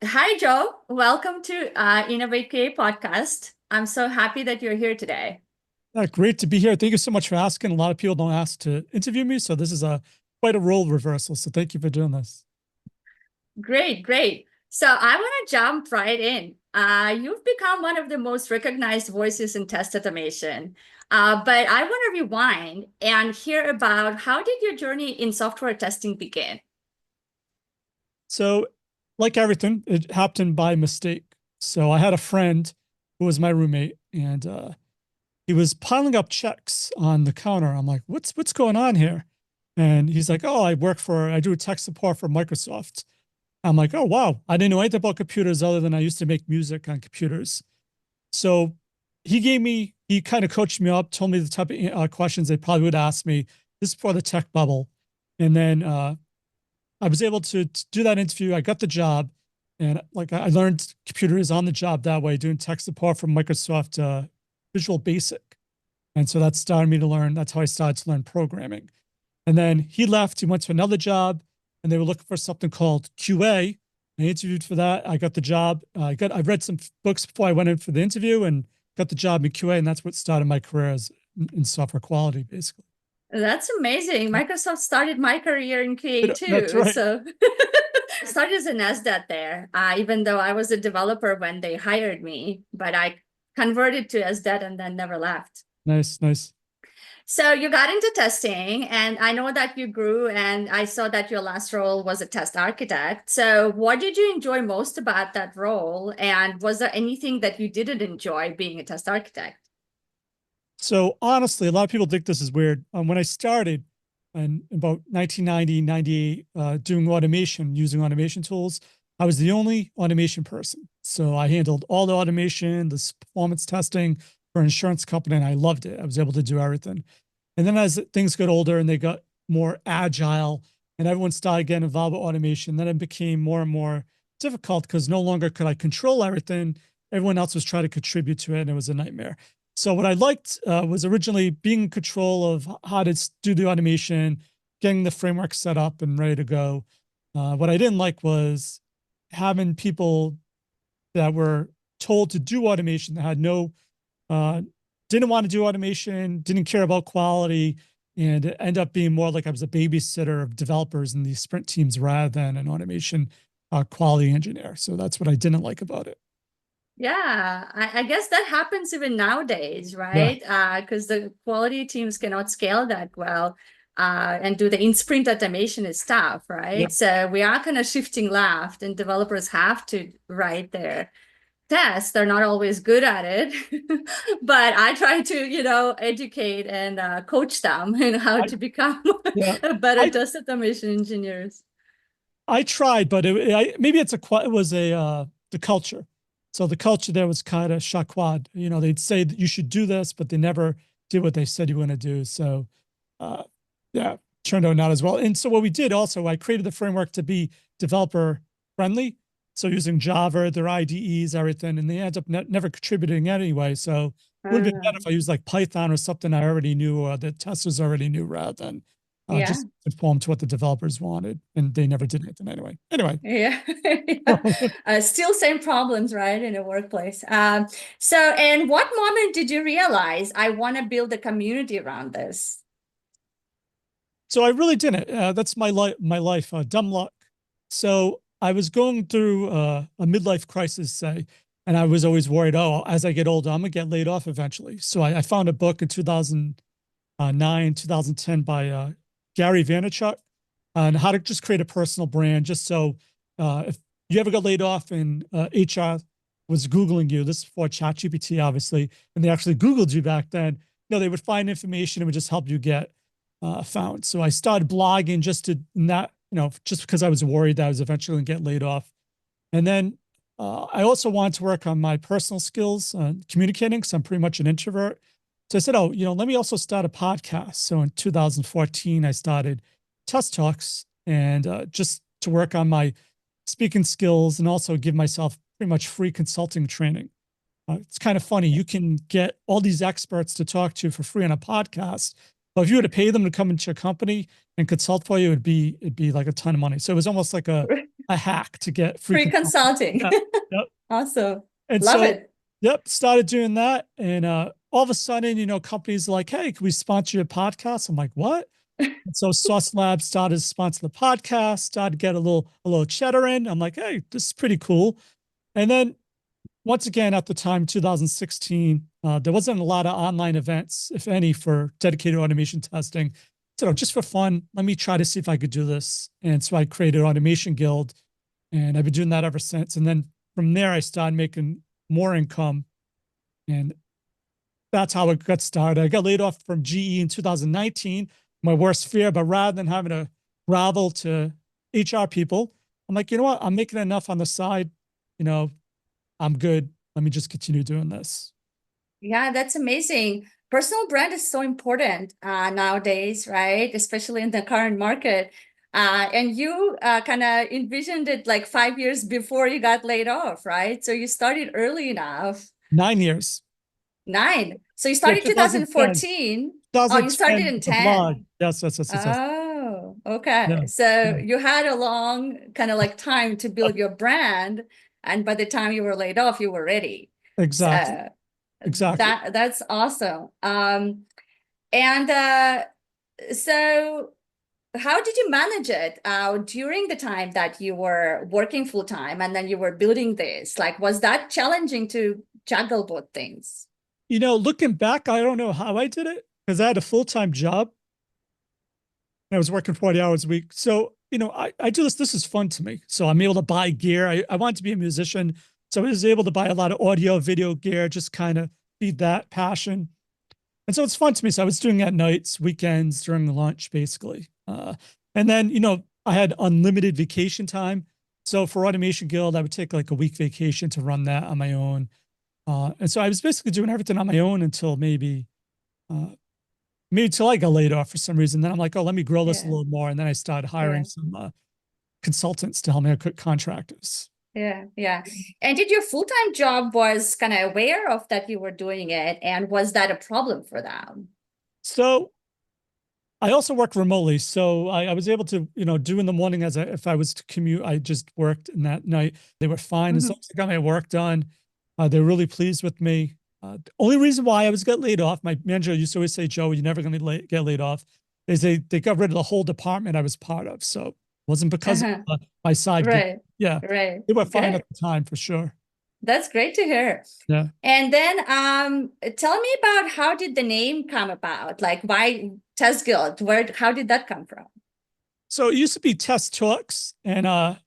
Hi, Joe. Welcome to Innovate KA podcast. I'm so happy that you're here today. Great to be here. Thank you so much for asking. A lot of people don't ask to interview me, so this is a quite a role reversal. So thank you for doing this. Great, great. So I want to jump right in. You've become one of the most recognized voices in test automation. But I want to rewind and hear about how did your journey in software testing begin? So, like everything, it happened by mistake. So I had a friend who was my roommate, and he was piling up checks on the counter. I'm like, "What's going on here?" And he's like, "Oh, I do tech support for Microsoft." I'm like, "Oh wow, I didn't know anything about computers other than I used to make music on computers." So he kind of coached me up, told me the type of questions they probably would ask me. This is before the tech bubble. And then I was able to do that interview. I got the job. And like I learned computers on the job that way, doing tech support from Microsoft Visual Basic. And so that started me to learn. That's how I started to learn programming. And then he left. He went to another job, and they were looking for something called QA. I interviewed for that. I got the job. I read some books before I went in for the interview, and got the job in QA, and that's what started my career as in software quality, basically. That's amazing. Microsoft started my career in QA That's too. right. So I started as an SDET there, even though I was a developer when they hired me, but I converted to SDET and then never left. Nice, nice. So you got into testing, and I know that you grew, and I saw that your last role was a test architect. So what did you enjoy most about that role? And was there anything that you didn't enjoy being a test architect? So honestly, a lot of people think this is weird. When I started in about 1990, 98, doing automation, using automation tools, I was the only automation person. So I handled all the automation, the performance testing for an insurance company, and I loved it. I was able to do everything. And then as things got older and they got more agile and everyone started getting involved with automation, then it became more and more difficult because no longer could I control everything. Everyone else was trying to contribute to it, and it was a nightmare. So what I liked was originally being in control of how to do the automation, getting the framework set up and ready to go. What I didn't like was having people that were told to do automation that had no uh, didn't want to do automation, didn't care about quality, and it ended up being more like I was a babysitter of developers in these sprint teams rather than an automation quality engineer. So that's what I didn't like about it. Yeah, I guess that happens even nowadays, Yeah. right? Because the quality teams cannot scale that well, and do the in-sprint automation is tough, right? Yep. So we are kind of shifting left, and developers have to write their tests. They're not always good at it, but I try to, educate and coach them in how I, to become yeah. a better I test automation engineers. I tried, but maybe it was a the culture. So the culture there was kind of shakwad. You know, they'd say that you should do this, but they never did what they said you were going to do. So, uh, yeah, turned out not as well. And so what we did also, I created the framework to be developer friendly. So using Java, their IDEs, everything, and they end up never contributing anyway. So it would have been better if I used like Python or something I already knew or the testers already knew rather than Yeah. just conform to what the developers wanted, and they never did anything anyway. Anyway, Yeah. Still same problems, right, in a workplace. So, and what moment did you realize I want to build a community around this? so I really didn't. That's my life, dumb luck. So I was going through a midlife crisis, say, and I was always worried, oh, as I get older, I'm gonna get laid off eventually. So I found a book in 2009, 2010 by Gary Vaynerchuk on how to just create a personal brand. Just so if you ever got laid off and HR was Googling you, this is before ChatGPT, obviously, and they actually Googled you back then, they would find information and would just help you get found. So I started blogging just to not, just because I was worried that I was eventually going to get laid off. And then I also wanted to work on my personal skills, communicating, because I'm pretty much an introvert. So I said, oh, let me also start a podcast. So in 2014, I started Test Talks, and just to work on my speaking skills and also give myself pretty much free consulting training. It's kind of funny. You can get all these experts to talk to for free on a podcast, but if you were to pay them to come into your company and consult for you, it'd be like a ton of money. So it was almost like a hack to get free Free consulting. consulting. Yeah, yep. Awesome. And Love so, it. yep, started doing that. And all of a sudden, companies are like, hey, can we sponsor your podcast? I'm like, what? And so Sauce Lab started to sponsor the podcast, started to get a little cheddar in. I'm like, hey, this is pretty cool. And then once again, at the time, 2016, there wasn't a lot of online events, if any, for dedicated automation testing. So just for fun, let me try to see if I could do this. And so I created Automation Guild, and I've been doing that ever since. And then from there, I started making more income, and that's how it got started. I got laid off from GE in 2019, my worst fear. But rather than having to grovel to HR people, I'm like, you know what? I'm making enough on the side. You know, I'm good. Let me just continue doing this. Yeah, that's amazing. Personal brand is so important nowadays, right? Especially in the current market. And you kind of envisioned it like 5 years before you got laid off, right? So you started early enough. 9 years. Nine. So you Yeah, started 2010. 2014. Oh, you started 2010 in with the blog. 10. Yes, yes, yes, yes, yes. Oh, okay. Yeah, So yeah, you had a long kind of like time to build your brand, and by the time you were laid off, you were ready. exactly, So exactly. that's awesome. And so how did you manage it during the time that you were working full time and then you were building this? Like, was that challenging to juggle both things? Looking back, I don't know how I did it because I had a full-time job and I was working 40 hours a week. So, I do this. This is fun to me. So I'm able to buy gear. I wanted to be a musician. So I was able to buy a lot of audio, video gear, just kind of feed that passion. And so it's fun to me. So I was doing it at nights, weekends, during lunch, basically. And then, I had unlimited vacation time. So for Automation Guild, I would take like a week vacation to run that on my own. And so I was basically doing everything on my own until uh, maybe till I got laid off for some reason. Then I'm like, oh, let me grow this a Yeah, little more. And then I started hiring yeah, some consultants to help me out, contractors. yeah, yeah. And did your full-time job was kind of aware of that you were doing it, and was that a problem for them? So I also work remotely, so I was able to, do in the morning if I was to commute, I just worked in that night. They were fine as long Mhm. as I got my work done. They're really pleased with me. The only reason why I was got laid off, my manager used to always say, "Joe, you're never going to get laid off," is they got rid of the whole department I was part of. So it wasn't because of Uh-huh. my side gig. Right, Yeah, right. they were fine at Good. the time for sure. That's great to hear. Yeah. And then tell me about how did the name come about? Like why Test Guild? How did that come from? So it used to be Test Talks, and I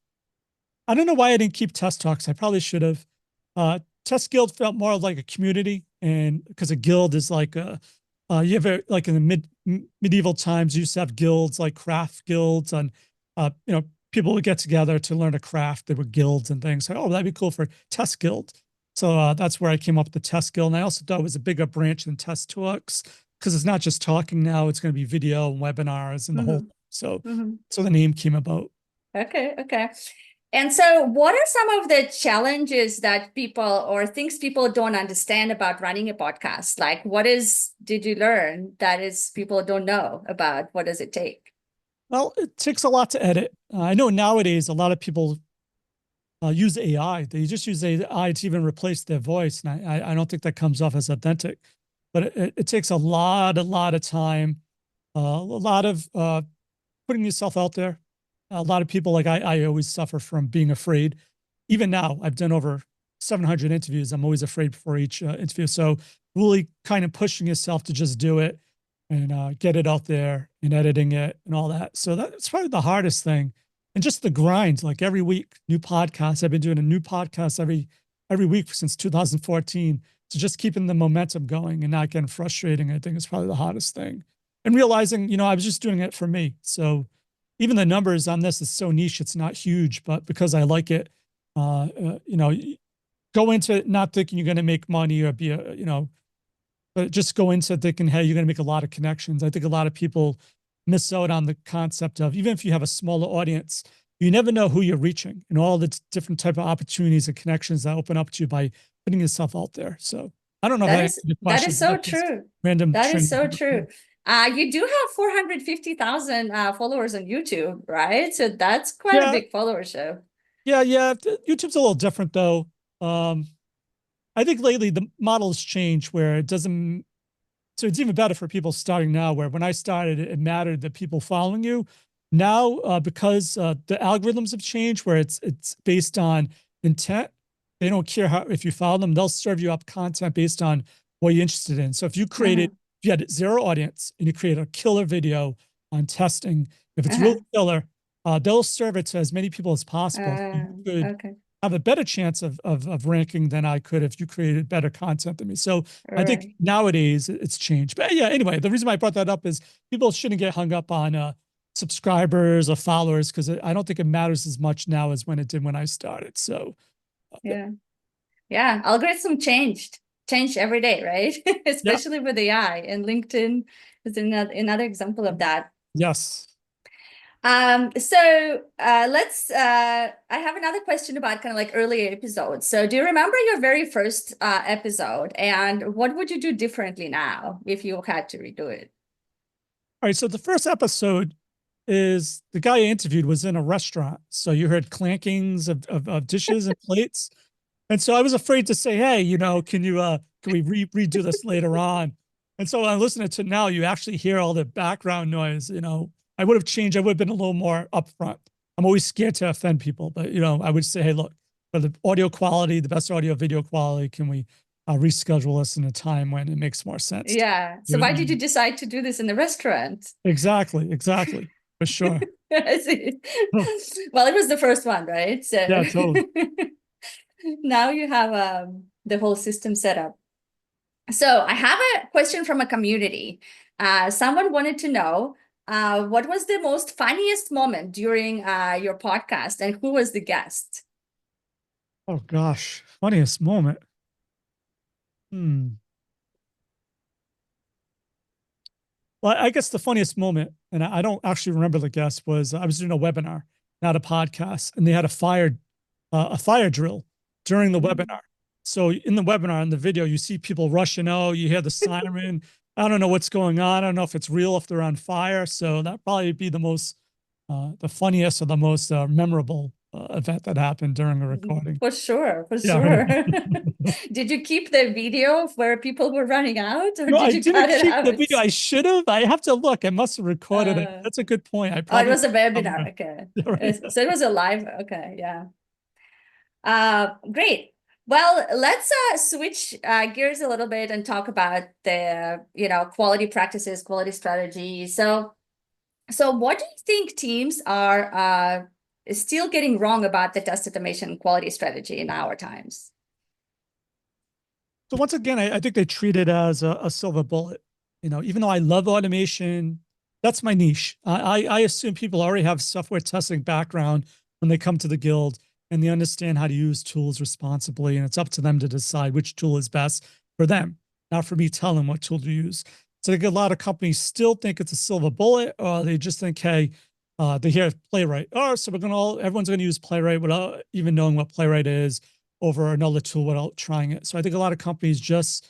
don't know why I didn't keep Test Talks. I probably should have. Test Guild felt more like a community, and because a guild is like you have like in the medieval times, you used to have guilds like craft guilds, and people would get together to learn a craft. There were guilds and things. So, oh, that'd be cool for Test Guild. So that's where I came up with the Test Guild, and I also thought it was a bigger branch than Test Talks because it's not just talking now; it's going to be video and webinars and the whole. Hmm. Thing. So, Hmm. so the name came about. Okay, okay. And so, what are some of the challenges that people or things people don't understand about running a podcast? Like, did you learn that is people don't know about? What does it take? Well, it takes a lot to edit. I know nowadays a lot of people use AI. They just use AI to even replace their voice, and I don't think that comes off as authentic. But it takes a lot of time, a lot of putting yourself out there. A lot of people, like I always suffer from being afraid. Even now, I've done over 700 interviews. I'm always afraid before each interview. So really kind of pushing yourself to just do it and get it out there and editing it and all that. So that's probably the hardest thing. And just the grind, like every week, new podcasts. I've been doing a new podcast every week since 2014. So just keeping the momentum going and not getting frustrating, I think is probably the hardest thing. And realizing, I was just doing it for me. So even the numbers on this is so niche, it's not huge, but because I like it, uh, uh, you know, go into it not thinking you're going to make money or be but just go into thinking, hey, you're going to make a lot of connections. I think a lot of people miss out on the concept of, even if you have a smaller audience, you never know who you're reaching and all the different type of opportunities and connections that open up to you by putting yourself out there. So I don't know if that answered the That question, is but so that's just true. random That is training. so true. You do have 450,000 followers on YouTube, right? So that's quite a Yeah, big followership. Yeah. YouTube's a little different though. Um, I think lately the model has changed where it doesn't, so it's even better for people starting now, where when I started, it mattered that people following you. Now, because the algorithms have changed, where it's based on intent, they don't care how if you follow them, they'll serve you up content based on what you're interested in. So Uh-huh. if you had zero audience and you create a killer video on testing, if it's really Uh-huh. killer, they'll serve it to as many people as possible. So you could Okay. have a better chance of ranking than I could if you created better content than me. So All I think right. nowadays it's changed. But yeah, anyway, the reason I brought that up is people shouldn't get hung up on subscribers or followers because I don't think it matters as much now as when it did when I started. So Yeah. Yeah. Algorithm changed every day, right? yeah, Especially with AI, and LinkedIn is another example of that. yes. Let's I have another question about kind of like earlier episodes. So do you remember your very first episode, and what would you do differently now if you had to redo it? All right. So the first episode is the guy I interviewed was in a restaurant. So you heard clankings of dishes and plates. And so I was afraid to say, hey, can we redo this later on? And so when I listen to it now, you actually hear all the background noise. I would have changed. I would have been a little more upfront. I'm always scared to offend people, but I would say, hey, look, for the audio quality, the best audio video quality, can we reschedule this in a time when it makes more sense? Yeah. So why did you decide to do this in the restaurant? Exactly, for sure. I see. Well, it was the first one, right? So Yeah, totally. now you have the whole system set up. So I have a question from a community. Someone wanted to know what was the most funniest moment during your podcast, and who was the guest? Oh gosh, funniest moment. Hmm. Well, I guess the funniest moment, and I don't actually remember the guest, was I was doing a webinar, not a podcast, and they had a fire drill during the Mm. webinar. So in the webinar, in the video, you see people rushing out, you hear the siren. I don't know what's going on. I don't know if it's real, if they're on fire. So that probably be the funniest or the most memorable event that happened during a recording. For sure, for Yeah. sure. Did you keep the video of where people were running out, or No, did I you cut didn't it keep the out? video. I should have. I have to look. I must have recorded it. Uh, That's a good point. I oh, it probably was a webinar. somewhere. Okay. Right. So it was a live. Okay, yeah. Great. Well, let's switch gears a little bit and talk about the, quality practices, quality strategy. So what do you think teams are still getting wrong about the test automation quality strategy in our times? So once again, I think they treat it as a silver bullet. Even though I love automation, that's my niche. I assume people already have software testing background when they come to the guild and they understand how to use tools responsibly. And it's up to them to decide which tool is best for them, not for me telling them what tool to use. So I think a lot of companies still think it's a silver bullet, or they just think, hey, they hear Playwright. Oh, so everyone's going to use Playwright without even knowing what Playwright is over another tool without trying it. So I think a lot of companies just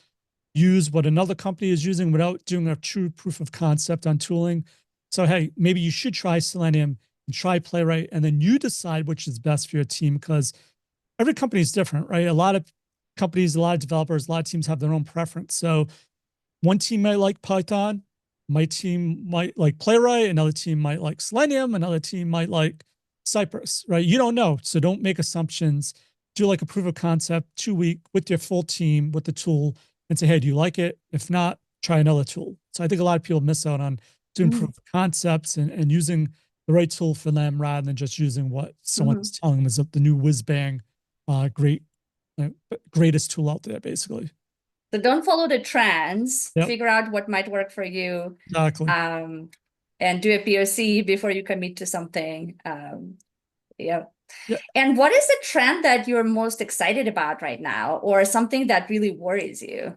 use what another company is using without doing a true proof of concept on tooling. So, hey, maybe you should try Selenium and try Playwright, and then you decide which is best for your team because every company is different, right? A lot of companies, a lot of developers, a lot of teams have their own preference. So one team might like Python, my team might like Playwright, another team might like Selenium, another team might like Cypress, right? You don't know. So don't make assumptions. Do like a proof of concept 2 week with your full team with the tool and say, hey, do you like it? If not, try another tool. So I think a lot of people miss out on doing proof Mm-hmm. of concepts and using the right tool for them rather than just using what someone Mm-hmm. is telling them is the new whiz bang, greatest tool out there, basically. So don't follow the trends. Yep, Figure out what might work for you, exactly. um, and do a POC before you commit to something. Yeah. Yeah, And what is the trend that you're most excited about right now, or something that really worries you?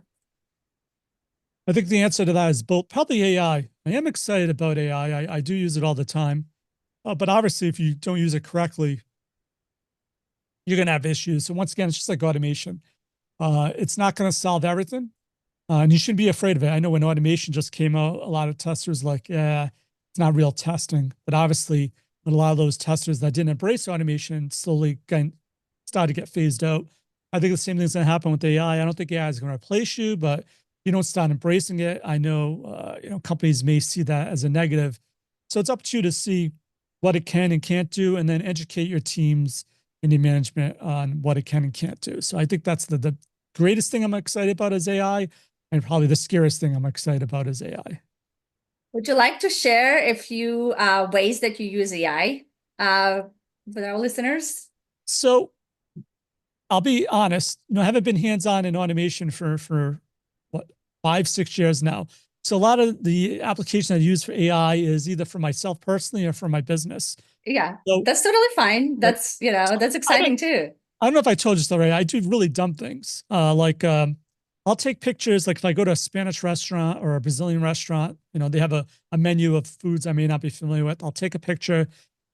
I think the answer to that is both probably AI. I am excited about AI. I do use it all the time. But obviously, if you don't use it correctly, you're going to have issues. So once again, it's just like automation. It's not going to solve everything. And you shouldn't be afraid of it. I know when automation just came out, a lot of testers like, yeah, it's not real testing. But obviously, But a lot of those testers that didn't embrace automation slowly started to get phased out. I think the same thing's going to happen with AI. I don't think AI is going to replace you, but if you don't start embracing it, I know companies may see that as a negative. So it's up to you to see what it can and can't do, and then educate your teams and your management on what it can and can't do. So I think that's the greatest thing I'm excited about is AI, and probably the scariest thing I'm excited about is AI. Would you like to share a few ways that you use AI with our listeners? So I'll be honest, I haven't been hands-on in automation for what, 5, 6 years now. So a lot of the application I use for AI is either for myself personally or for my business. Yeah, So that's totally fine. right. That's, So that's I don't exciting too. I don't know if I told you this already. I do really dumb things. I'll take pictures. Like if I go to a Spanish restaurant or a Brazilian restaurant, they have a menu of foods I may not be familiar with. I'll take a picture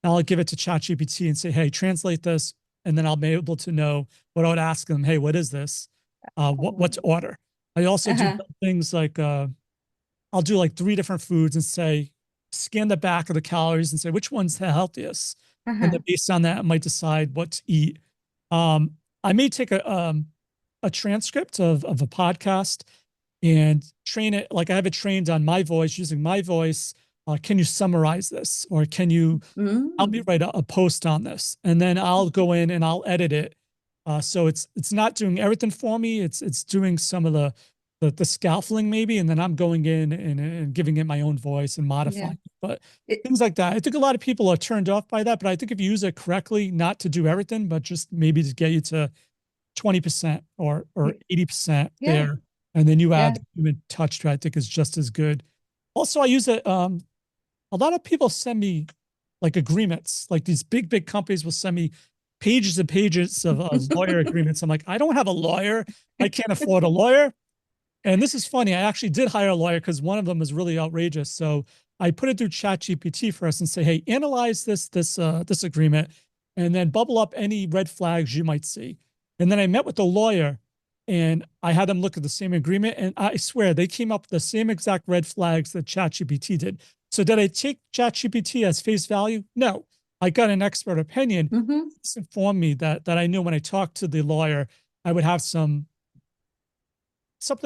and I'll give it to ChatGPT and say, hey, translate this. And then I'll be able to know what I would ask them. Hey, what is this? What to order? I also do Uh-huh. dumb things like I'll do like 3 different foods and say, scan the back of the calories and say which one's the healthiest. And Uh-huh. then based on that, I might decide what to eat. Um, I may take a transcript of a podcast and train it. Like I have it trained on my voice, using my voice. Can you summarize this, or can you help me Mm. write a post on this? And then I'll go in and I'll edit it. So it's not doing everything for me. It's doing some of the scaffolding maybe, and then I'm going in and giving it my own voice and Yeah. modifying it. But It, things like that. I think a lot of people are turned off by that, but I think if you use it correctly, not to do everything, but just maybe to get you to 20% or 80% yeah. there, and then you add Yeah. the human touch to it, I think is just as good. Also, I use it. A lot of people send me like agreements, like these big companies will send me pages and pages of lawyer agreements. I'm like, I don't have a lawyer. I can't afford a lawyer. And this is funny. I actually did hire a lawyer because one of them was really outrageous. So I put it through ChatGPT for us and say, hey, analyze this agreement, and then bubble up any red flags you might see. And then I met with the lawyer and I had them look at the same agreement. And I swear they came up with the same exact red flags that ChatGPT did. So did I take ChatGPT as face value? No. I got an expert opinion. Hmm. This informed me that I knew when I talked to the lawyer, I would have something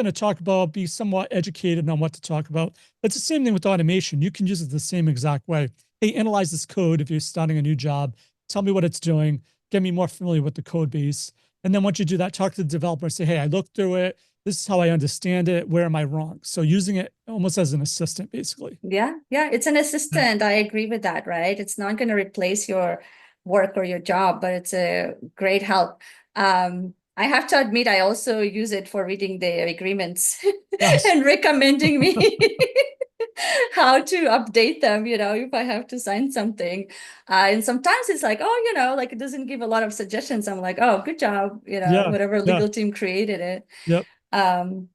to talk about, be somewhat educated on what to talk about. It's the same thing with automation. You can use it the same exact way. Hey, analyze this code if you're starting a new job. Tell me what it's doing. Get me more familiar with the code base. And then once you do that, talk to the developer. Say, hey, I looked through it. This is how I understand it. Where am I wrong? So using it almost as an assistant, basically. Yeah. Yeah. It's an assistant. I agree with that, right? It's not going to replace your work or your job, but it's a great help. I have to admit, I also use it for reading the agreements Yes. and recommending me how to update them, if I have to sign something. And sometimes it's like, oh, like it doesn't give a lot of suggestions. I'm like, oh, good job, Yeah. whatever Yeah. legal team created it. Yep. Um,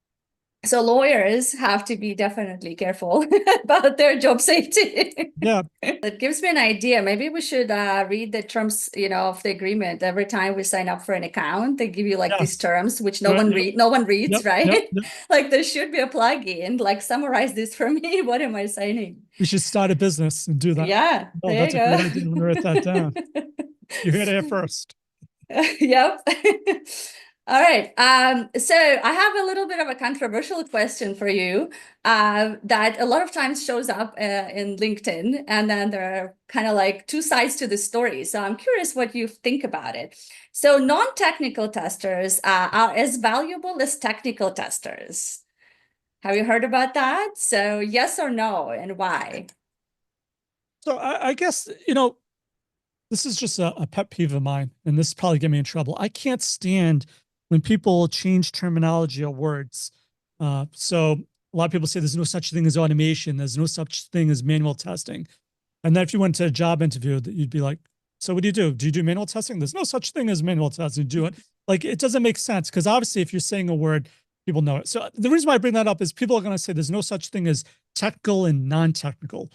so lawyers have to be definitely careful about their job safety. Yeah. That gives me an idea. Maybe we should read the terms, of the agreement every time we sign up for an account. They give you like these Yes. terms which Right. Yep. no one reads, Yep. Yep. right? Yep. Like there should be a plugin, like summarize this for me. What am I signing? We should start a business and do that. Yeah, Oh, there that's a great idea. I'm going to write that you down. You heard it here go. first. Yep. All right. So I have a little bit of a controversial question for you that a lot of times shows up in LinkedIn, and then there are kind of like two sides to the story. So I'm curious what you think about it. So non-technical testers are as valuable as technical testers. Have you heard about that? So yes or no, and why? So I guess, this is just a pet peeve of mine, and this probably get me in trouble. I can't stand when people change terminology or words. So a lot of people say there's no such thing as automation. There's no such thing as manual testing. And then if you went to a job interview, that you'd be like, so what do you do? Do you do manual testing? There's no such thing as manual testing. Do it. Like it doesn't make sense because obviously if you're saying a word, people know it. So the reason why I bring that up is people are going to say there's no such thing as technical and non-technical.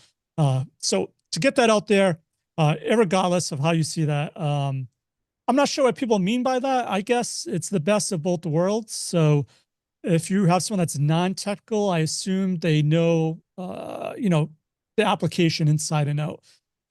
So to get that out there, regardless of how you see that, I'm not sure what people mean by that. I guess it's the best of both worlds. So if you have someone that's non-technical, I assume they know, the application inside and out.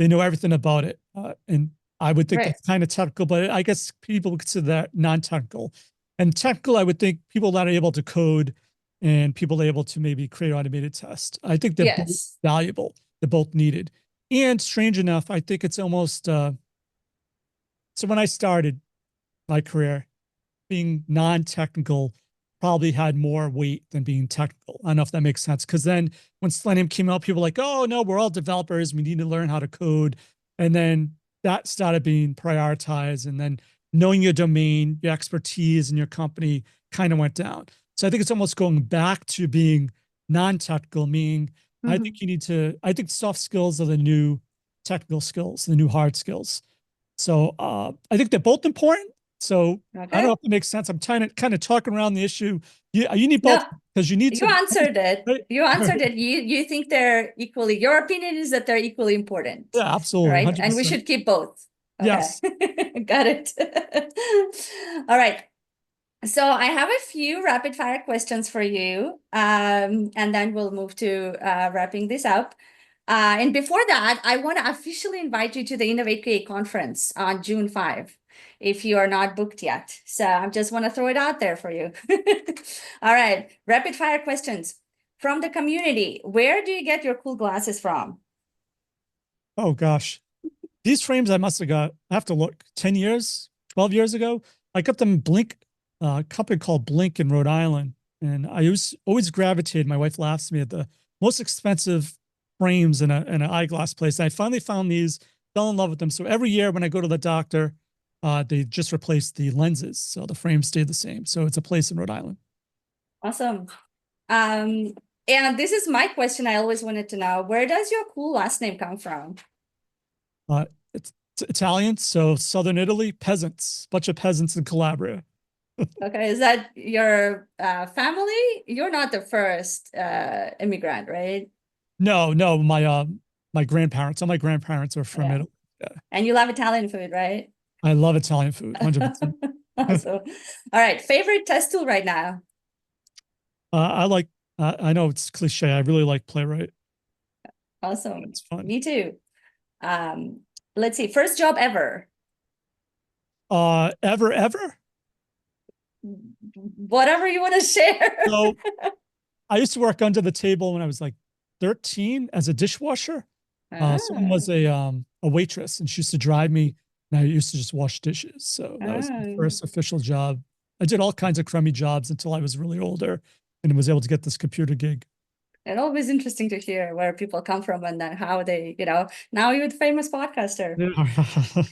they know everything about it. And I would think Right. that's kind of technical, but I guess people would consider that non-technical. And technical, I would think people that are able to code and people able to maybe create automated tests. I think they're both Yes. valuable. They're both needed. And strange enough, I think it's almost so when I started my career, being non-technical probably had more weight than being technical. I don't know if that makes sense. Because then when Selenium came out, people were like, oh no, we're all developers. We need to learn how to code. And then that started being prioritized. And then knowing your domain, your expertise, and your company kind of went down. So I think it's almost going back to being non-technical, meaning I think Mhm. you need to, I think soft skills are the new technical skills, the new hard skills. So I think they're both important. So I don't know Okay. if it makes sense. I'm trying to kind of talking around the issue. You need both No, because you need you to. answered it. Right? You answered it. You think they're equally, your opinion is that they're equally important, Yeah, absolutely, right? And we 100%. should keep both. Okay. Yes. Got it. All right. So I have a few rapid fire questions for you, and then we'll move to wrapping this up. And before that, I want to officially invite you to the Innovate Create conference on June 5, if you are not booked yet. So I just want to throw it out there for you. All right, rapid fire questions from the community. Where do you get your cool glasses from? Oh gosh, these frames I must have got. I have to look. 10 years, 12 years ago, I got them Blink, a company called Blink in Rhode Island, and I always gravitated. My wife laughs at me at the most expensive frames in an eyeglass place. And I finally found these, fell in love with them. So every year when I go to the doctor, they just replace the lenses, so the frames stay the same. So it's a place in Rhode Island. Awesome. Um, and this is my question I always wanted to know. Where does your cool last name come from? It's Italian, so Southern Italy, peasants, bunch of peasants in Calabria. Okay, is that your family? You're not the first immigrant, right? No, no, my grandparents, all my grandparents are from Yeah. Italy. Yeah. And you love Italian food, right? I love Italian food, 100%. Awesome. All right, favorite test tool right now? I like, I know it's cliche. I really like Playwright. Awesome. It's fun. Me too. Um, let's see, first job ever. Ever? Whatever you want to share. So I used to work under the table when I was like 13 as a dishwasher. Someone Ah, was a waitress and she used to drive me and I used to just wash dishes. So that was my ah. first official job. I did all kinds of crummy jobs until I was really older and was able to get this computer gig. And always interesting to hear where people come from and then how they, now you're the famous podcaster. Yeah.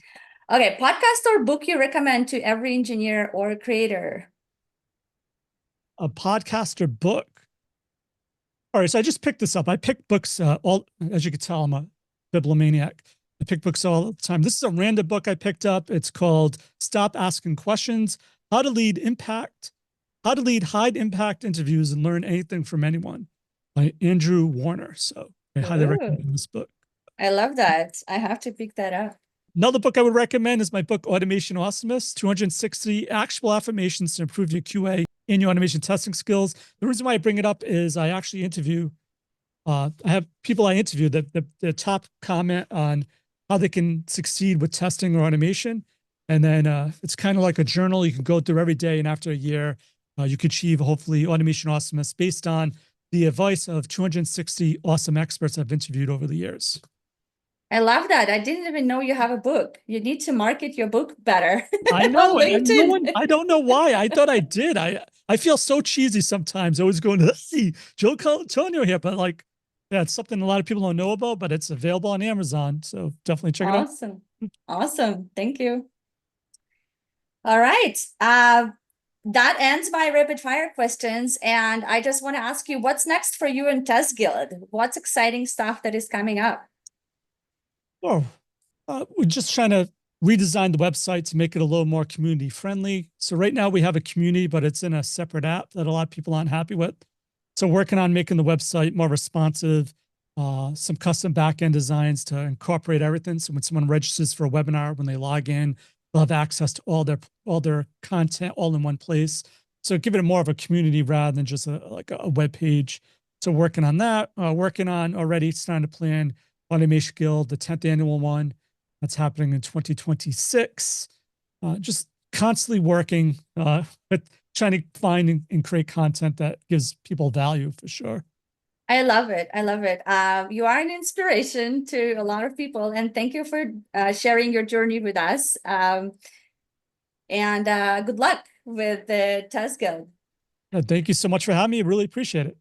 Okay, podcast or book you recommend to every engineer or creator? A podcast or book. All right, so I just picked this up. I pick books all, as you can tell, I'm a bibliomaniac. I pick books all the time. This is a random book I picked up. It's called Stop Asking Questions: How to Lead High Impact Interviews and Learn Anything from Anyone by Andrew Warner. So I highly Ooh, recommend this book. I love that. I have to pick that up. Another book I would recommend is my book, Automation Awesomeness: 260 Actionable Affirmations to Improve Your QA and Your Automation Testing Skills. The reason why I bring it up is I actually interview, I have people I interview that the top comment on how they can succeed with testing or automation. And then it's kind of like a journal you can go through every day. And after a year, you could achieve hopefully automation awesomeness based on the advice of 260 awesome experts I've interviewed over the years. I love that. I didn't even know you have a book. You need to market your book better I on know, and no one, LinkedIn. I don't know why. I thought I did. I feel so cheesy sometimes. Always going to see Joe Colantonio here, but like, yeah, it's something a lot of people don't know about, but it's available on Amazon. So definitely check it out. Awesome. Awesome. Thank you. All right. That ends my rapid fire questions. And I just want to ask you, what's next for you in TestGuild? What's exciting stuff that is coming up? Oh, we're just trying to redesign the website to make it a little more community friendly. So right now we have a community, but it's in a separate app that a lot of people aren't happy with. So working on making the website more responsive, some custom backend designs to incorporate everything. So when someone registers for a webinar, when they log in, they'll have access to all their content all in one place. So give it more of a community rather than just like a web page. So working on that, working on already starting to plan Automation Guild, the 10th annual one that's happening in 2026. Just constantly working with trying to find and create content that gives people value for sure. I love it. I love it. You are an inspiration to a lot of people, and thank you for sharing your journey with us. And good luck with the Test Guild. Thank you so much for having me. Really appreciate it.